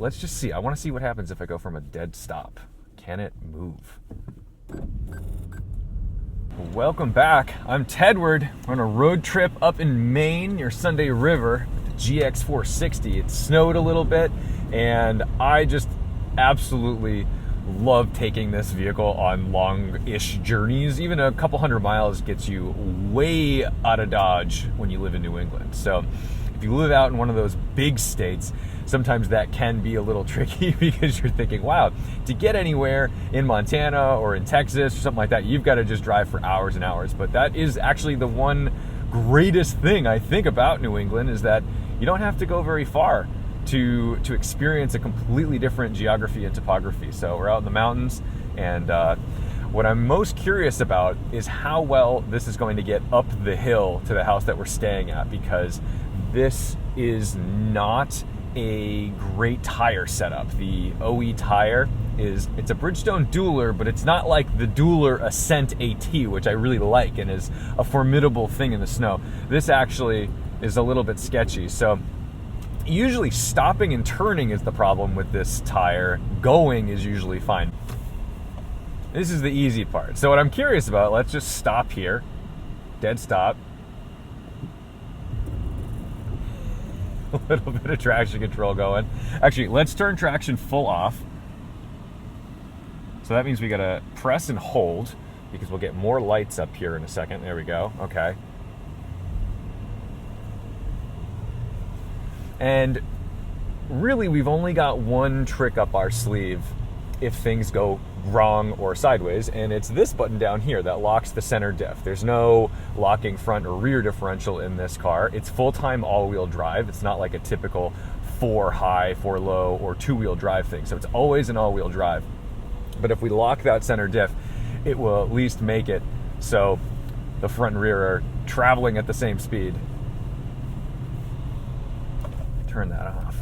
let's just see. I want to see what happens if I go from a dead stop. Can it move? Welcome back. I'm Tedward. We're on a road trip up in Maine near Sunday River with the GX460. It snowed a little bit, and I just absolutely love taking this vehicle on long-ish journeys. Even a couple hundred miles gets you way out of Dodge when you live in New England. So if you live out in one of those big states, sometimes that can be a little tricky because you're thinking, wow, to get anywhere in Montana or in Texas or something like that, you've got to just drive for hours and hours. But that is actually the one greatest thing I think about New England, is that you don't have to go very far to experience a completely different geography and topography. So we're out in the mountains, and what I'm most curious about is how well this is going to get up the hill to the house that we're staying at, because this is not a great tire setup. The OE tire it's a Bridgestone Dueler, but it's not like the Dueler Ascent AT, which I really like and is a formidable thing in the snow. This actually is a little bit sketchy. So usually stopping and turning is the problem with this tire. Going is usually fine. This is the easy part. So what I'm curious about, let's just stop here. Dead stop. A little bit of traction control going. Actually, let's turn traction full off. So that means we gotta press and hold, because we'll get more lights up here in a second. There we go. Okay. And really, we've only got one trick up our sleeve if things go wrong or sideways, and it's this button down here that locks the center diff. There's no locking front or rear differential in this car. It's full-time all-wheel drive. It's not like a typical 4 high, 4 low, or 2-wheel drive thing. So it's always an all-wheel drive. But if we lock that center diff, it will at least make it so the front and rear are traveling at the same speed. Turn that off.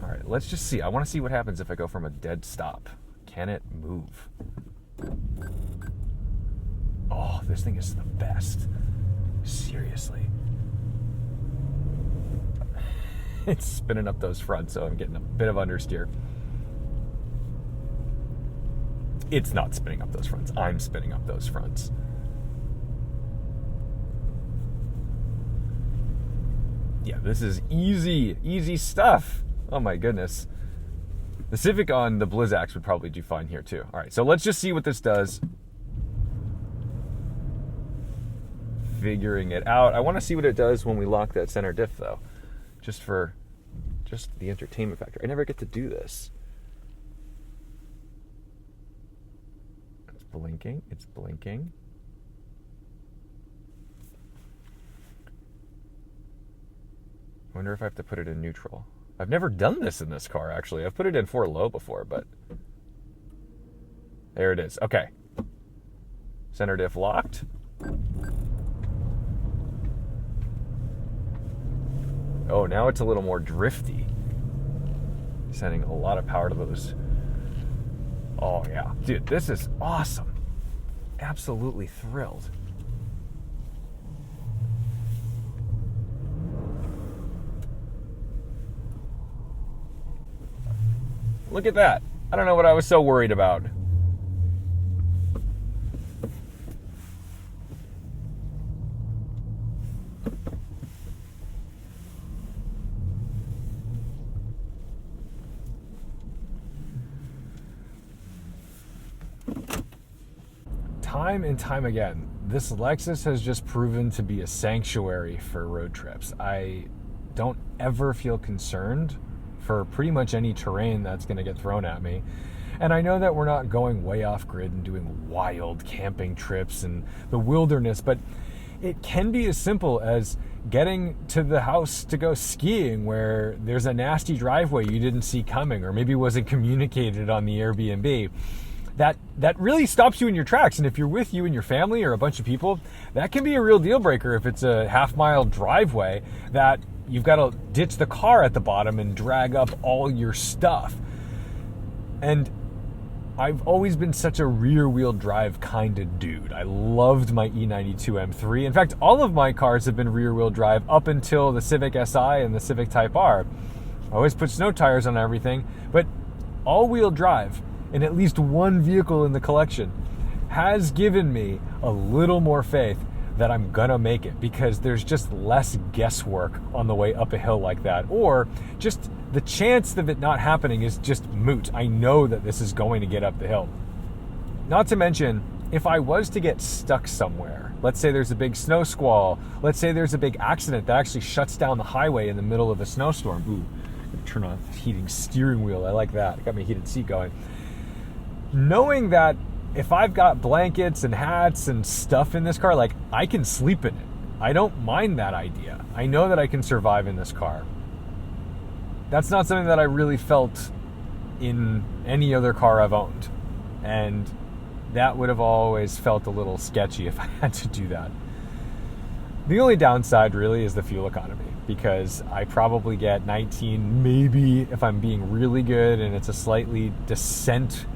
All right, let's just see. I want to see what happens if I go from a dead stop. Can it move? Oh, this thing is the best. Seriously. It's spinning up those fronts, so I'm getting a bit of understeer. It's not spinning up those fronts. I'm spinning up those fronts. Yeah, this is easy stuff. Oh my goodness. The Civic on the Blizzaks would probably do fine here too. All right, so let's just see what this does. Figuring it out. I want to see what it does when we lock that center diff, though. Just the entertainment factor. I never get to do this. It's blinking. It's blinking. I wonder if I have to put it in neutral. I've never done this in this car, actually. I've put it in 4 low before, but there it is. Okay. Center diff locked. Oh, now it's a little more drifty. Sending a lot of power to those. Oh, yeah. Dude, this is awesome. Absolutely thrilled. Look at that. I don't know what I was so worried about. Time and time again, this Lexus has just proven to be a sanctuary for road trips. I don't ever feel concerned for pretty much any terrain that's going to get thrown at me. And I know that we're not going way off grid and doing wild camping trips in the wilderness, but it can be as simple as getting to the house to go skiing where there's a nasty driveway you didn't see coming, or maybe wasn't communicated on the Airbnb. That really stops you in your tracks. And if you're with you and your family or a bunch of people, that can be a real deal breaker if it's a half-mile driveway that you've got to ditch the car at the bottom and drag up all your stuff. And I've always been such a rear-wheel drive kind of dude. I loved my E92 M3. In fact, all of my cars have been rear-wheel drive up until the Civic Si and the Civic Type R. I always put snow tires on everything, but all-wheel drive in at least one vehicle in the collection has given me a little more faith that I'm gonna make it, because there's just less guesswork on the way up a hill like that, or just the chance of it not happening is just moot. I know that this is going to get up the hill. Not to mention, if I was to get stuck somewhere, let's say there's a big snow squall, let's say there's a big accident that actually shuts down the highway in the middle of a snowstorm. Ooh, I'm gonna turn on the heating steering wheel. I like that. It got my heated seat going. Knowing that if I've got blankets and hats and stuff in this car, like, I can sleep in it. I don't mind that idea. I know that I can survive in this car. That's not something that I really felt in any other car I've owned. And that would have always felt a little sketchy if I had to do that. The only downside really is the fuel economy, because I probably get 19, maybe if I'm being really good and it's a slightly descent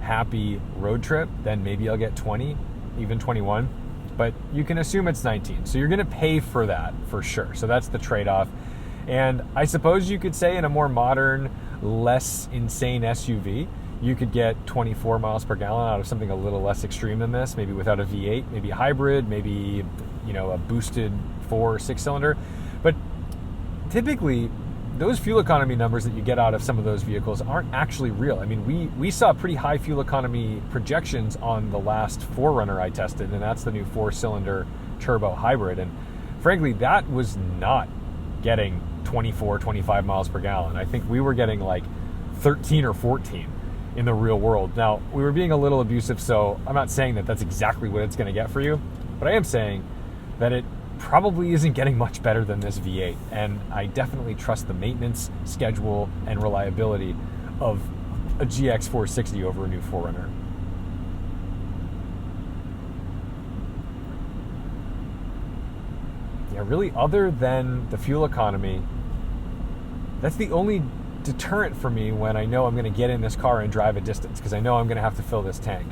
happy road trip, then maybe I'll get 20, even 21, but you can assume it's 19. So you're gonna pay for that for sure. So that's the trade-off. And I suppose you could say in a more modern, less insane SUV, you could get 24 miles per gallon out of something a little less extreme than this, maybe without a V8, maybe a hybrid, maybe, you know, a boosted 4 or 6 cylinder. But typically, those fuel economy numbers that you get out of some of those vehicles aren't actually real. I mean, we saw pretty high fuel economy projections on the last 4Runner I tested, and that's the new 4-cylinder turbo hybrid. And frankly, that was not getting 24, 25 miles per gallon. I think we were getting like 13 or 14 in the real world. Now, we were being a little abusive, so I'm not saying that that's exactly what it's going to get for you, but I am saying that it probably isn't getting much better than this V8, and I definitely trust the maintenance schedule and reliability of a GX460 over a new 4Runner. Yeah, really, other than the fuel economy, that's the only deterrent for me when I know I'm going to get in this car and drive a distance, because I know I'm going to have to fill this tank.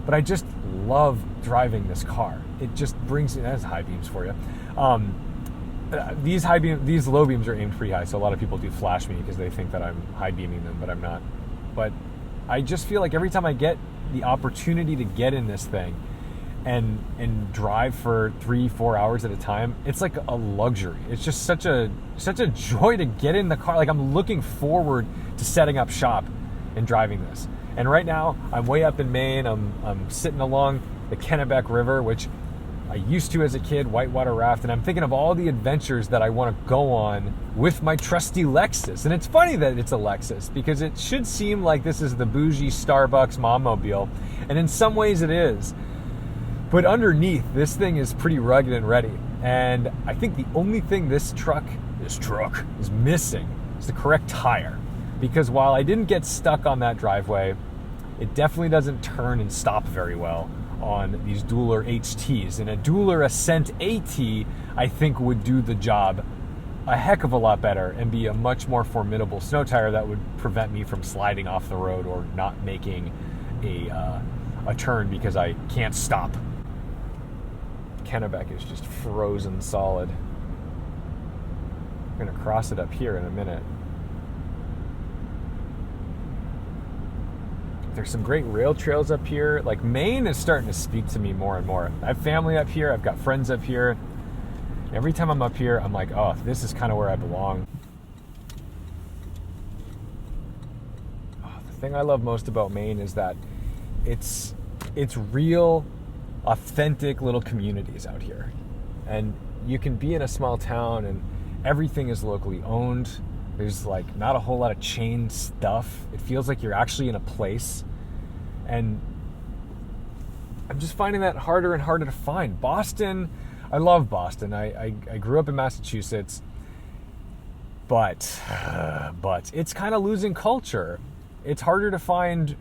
But I just love driving this car. It just brings, that's high beams for you. These low beams are aimed pretty high, so a lot of people do flash me because they think that I'm high beaming them, but I'm not. But I just feel like every time I get the opportunity to get in this thing and drive for 3-4 hours at a time, it's like a luxury. It's just such a joy to get in the car. Like, I'm looking forward to setting up shop and driving this. And right now, I'm way up in Maine. I'm sitting along the Kennebec River, which I used to as a kid, whitewater raft, and I'm thinking of all the adventures that I want to go on with my trusty Lexus. And it's funny that it's a Lexus, because it should seem like this is the bougie Starbucks mom-mobile, and in some ways it is. But underneath, this thing is pretty rugged and ready. And I think the only thing this truck is missing is the correct tire. Because while I didn't get stuck on that driveway, it definitely doesn't turn and stop very well on these Dueler HTs. And a Dueler Ascent AT, I think, would do the job a heck of a lot better and be a much more formidable snow tire that would prevent me from sliding off the road or not making a turn because I can't stop. Kennebec is just frozen solid. I'm gonna cross it up here in a minute. There's some great rail trails up here. Like, Maine is starting to speak to me more and more. I have family up here. I've got friends up here. Every time I'm up here, I'm like, oh, this is kind of where I belong. Oh, the thing I love most about Maine is that it's real, authentic little communities out here. And you can be in a small town and everything is locally owned. There's like not a whole lot of chain stuff. It feels like you're actually in a place. And I'm just finding that harder and harder to find. Boston, I love Boston. I grew up in Massachusetts, but it's kind of losing culture. It's harder to find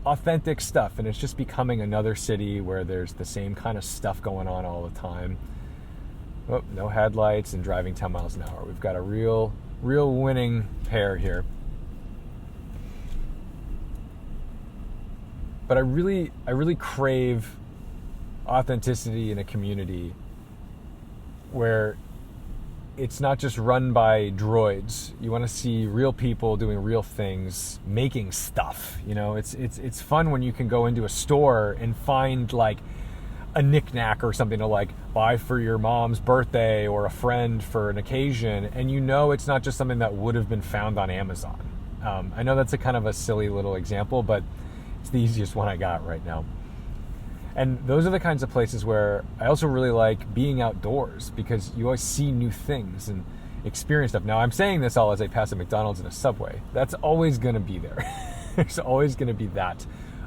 authentic stuff, and it's just becoming another city where there's the same kind of stuff going on all the time. Oh, no headlights and driving 10 miles an hour. We've got a real winning pair here. But I really crave authenticity in a community where it's not just run by droids. You want to see real people doing real things, making stuff. You know, it's fun when you can go into a store and find like a knickknack or something to like buy for your mom's birthday or a friend for an occasion, and you know it's not just something that would have been found on Amazon. I know that's a kind of a silly little example, but it's the easiest one I got right now. And those are the kinds of places where I also really like being outdoors, because you always see new things and experience stuff. Now, I'm saying this all as I pass a McDonald's and a Subway. That's always going to be there. There's always going to be that.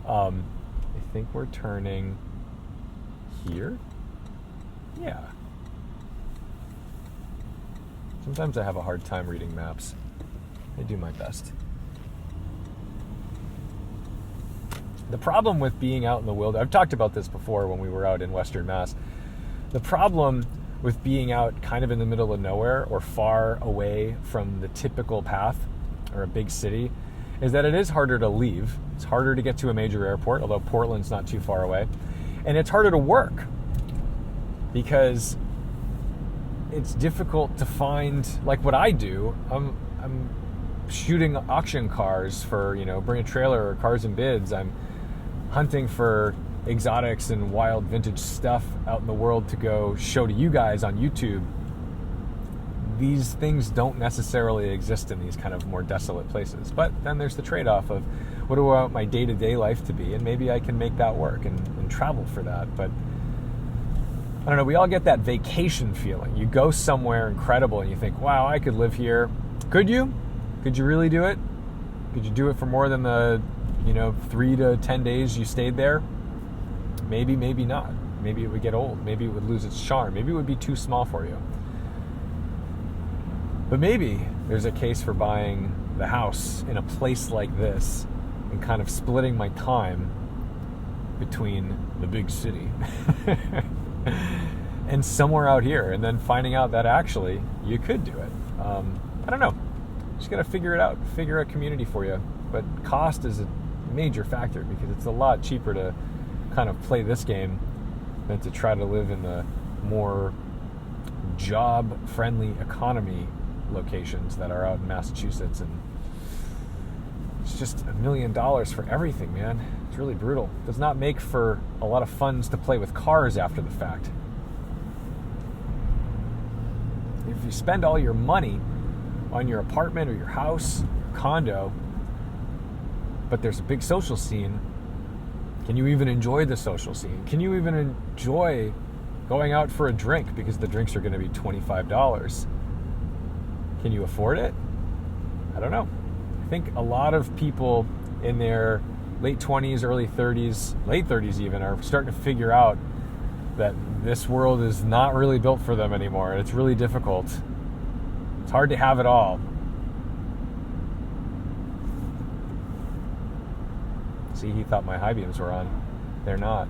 I think we're turning here. Yeah. Sometimes I have a hard time reading maps. I do my best. The problem with being out in the wilderness, I've talked about this before when we were out in Western Mass. The problem with being out kind of in the middle of nowhere or far away from the typical path or a big city is that it is harder to leave. It's harder to get to a major airport, although Portland's not too far away. And it's harder to work because it's difficult to find, like what I do, I'm shooting auction cars for, Bring a Trailer or Cars and Bids. I'm hunting for exotics and wild vintage stuff out in the world to go show to you guys on YouTube. These things don't necessarily exist in these kind of more desolate places. But then there's the trade-off of what do I want my day-to-day life to be, and maybe I can make that work and travel for that. But I don't know, we all get that vacation feeling. You go somewhere incredible and you think, wow, I could live here. Could you? Could you really do it? Could you do it for more than the 3 to 10 days you stayed there? Maybe, maybe not. Maybe it would get old. Maybe it would lose its charm. Maybe it would be too small for you. But maybe there's a case for buying the house in a place like this and kind of splitting my time between the big city and somewhere out here, and then finding out that actually you could do it. I don't know. Just got to figure it out. Figure out community for you. But cost is a major factor, because it's a lot cheaper to kind of play this game than to try to live in the more job-friendly economy locations that are out in Massachusetts. And it's just $1 million for everything, man. It's really brutal. It does not make for a lot of funds to play with cars after the fact. If you spend all your money on your apartment or your house, or condo, but there's a big social scene, can you even enjoy the social scene? Can you even enjoy going out for a drink, because the drinks are going to be $25? Can you afford it? I don't know. I think a lot of people in their late 20s, early 30s, late 30s even, are starting to figure out that this world is not really built for them anymore. It's really difficult. It's hard to have it all. See, he thought my high beams were on. They're not.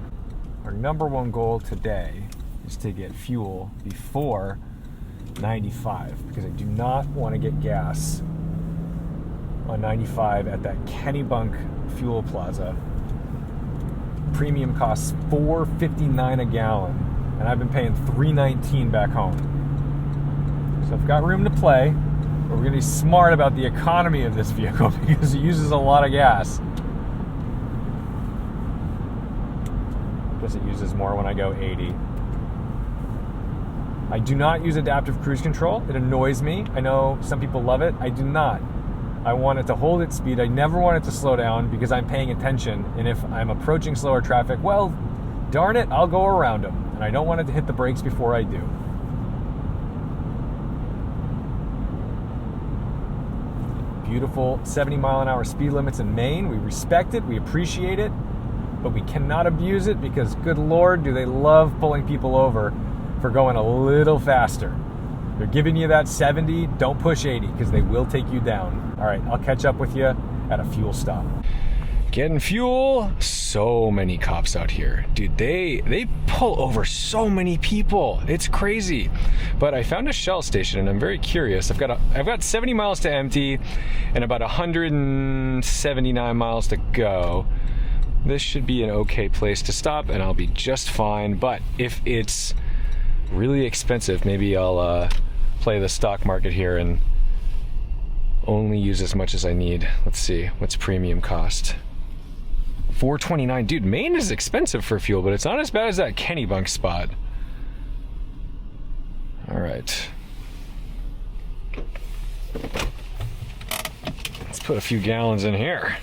Our number one goal today is to get fuel before 95, because I do not want to get gas on 95 at that Kennebunk fuel plaza. Premium costs $4.59 a gallon, and I've been paying $3.19 back home. So I've got room to play, but we're going to be smart about the economy of this vehicle, because it uses a lot of gas. Guess it uses more when I go 80. I do not use adaptive cruise control. It annoys me. I know some people love it. I do not. I want it to hold its speed. I never want it to slow down, because I'm paying attention. And if I'm approaching slower traffic, well, darn it, I'll go around them. And I don't want it to hit the brakes before I do. Beautiful 70 mile an hour speed limits in Maine. We respect it. We appreciate it. But we cannot abuse it, because good Lord, do they love pulling people over for going a little faster. They're giving you that 70, don't push 80, because they will take you down. All right, I'll catch up with you at a fuel stop. Getting fuel. So many cops out here. Dude, they pull over so many people. It's crazy. But I found a Shell station, and I'm very curious. I've got 70 miles to empty and about 179 miles to go. this should be an okay place to stop and I'll be just fine. But if it's really expensive, maybe I'll play the stock market here and only use as much as I need. Let's see, what's premium cost? $4.29. Dude, Maine is expensive for fuel, but it's not as bad as that Kennebunk spot. All right. Let's put a few gallons in here.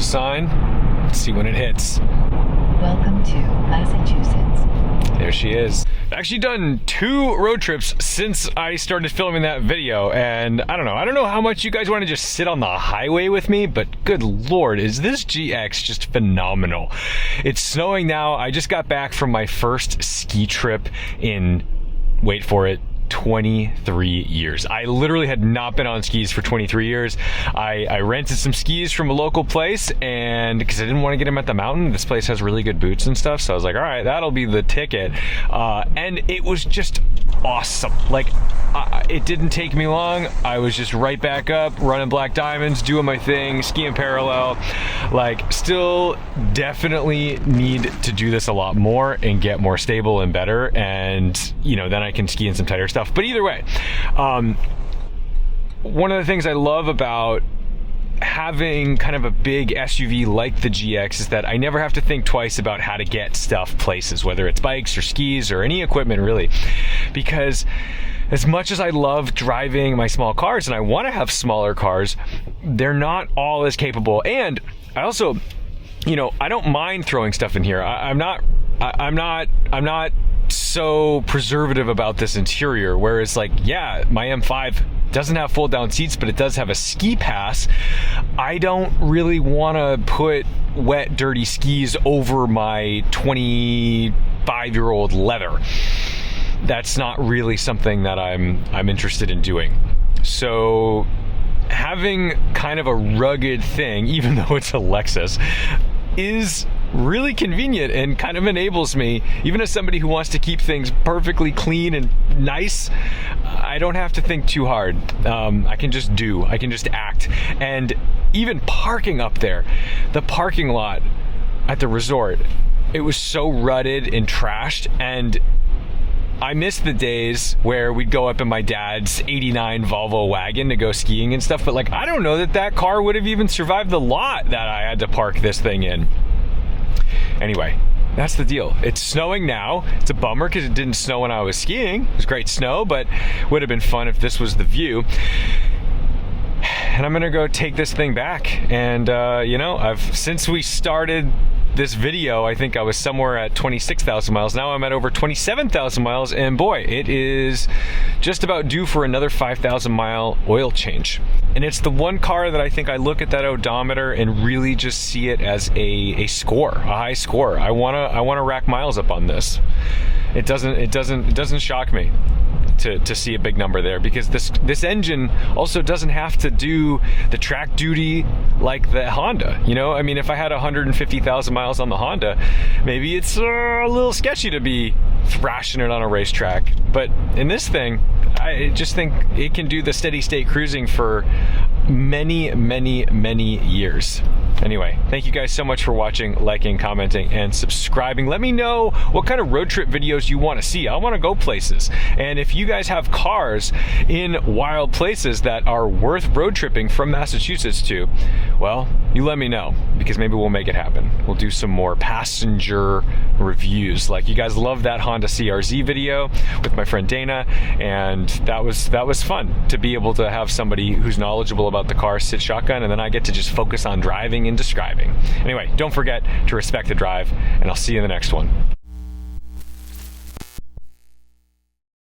Sign. Let's see when it hits. Welcome to Massachusetts. There she is. I've actually done 2 road trips since I started filming that video, and I don't know how much you guys want to just sit on the highway with me, but good lord, is this GX just phenomenal. It's snowing now. I just got back from my first ski trip in, wait for it, 23 years. I literally had not been on skis for 23 years. I rented some skis from a local place, and because I didn't want to get them at the mountain, this place has really good boots and stuff, so I was like, all right, that'll be the ticket. And it was just awesome. Like, it didn't take me long. I was just right back up, running black diamonds, doing my thing, skiing parallel. Like, still definitely need to do this a lot more and get more stable and better, and you know, then I can ski in some tighter stuff. But either way, one of the things I love about having kind of a big SUV like the GX is that I never have to think twice about how to get stuff places, whether it's bikes or skis or any equipment really, because as much as I love driving my small cars and I want to have smaller cars, they're not all as capable. And I also, you know, I don't mind throwing stuff in here. I'm not so preservative about this interior, whereas like, yeah, my M5 doesn't have fold down seats, but it does have a ski pass. I don't really want to put wet, dirty skis over my 25-year-old leather. That's not really something that I'm interested in doing. So having kind of a rugged thing, even though it's a Lexus, is really convenient and kind of enables me, even as somebody who wants to keep things perfectly clean and nice, I don't have to think too hard. I can just act. And even parking up there, the parking lot at the resort, it was so rutted and trashed, and I miss the days where we'd go up in my dad's 89 Volvo wagon to go skiing and stuff, but like, I don't know that that car would have even survived the lot that I had to park this thing in. Anyway, that's the deal. It's snowing now. It's a bummer because it didn't snow when I was skiing. It was great snow, but would have been fun if this was the view. And I'm gonna go take this thing back. And you know, since we started this video, I think I was somewhere at 26,000 miles. Now I'm at over 27,000 miles, and boy, it is just about due for another 5,000 mile oil change. And it's the one car that I think I look at that odometer and really just see it as a score, a high score. I wanna rack miles up on this. It doesn't shock me to see a big number there, because this engine also doesn't have to do the track duty like the Honda. You know, I mean, if I had 150,000 miles on the Honda, maybe it's a little sketchy to be thrashing it on a racetrack. But in this thing, I just think it can do the steady state cruising for many, many, many years. Anyway, thank you guys so much for watching, liking, commenting, and subscribing. Let me know what kind of road trip videos you want to see. I want to go places. And if you guys have cars in wild places that are worth road tripping from Massachusetts to, well, you let me know, because maybe we'll make it happen. We'll do some more passenger reviews. Like, you guys love that Honda CRZ video with my friend Dana, and that was fun to be able to have somebody who's knowledgeable about the car sit shotgun, and then I get to just focus on driving and describing. Anyway, don't forget to respect the drive, and I'll see you in the next one.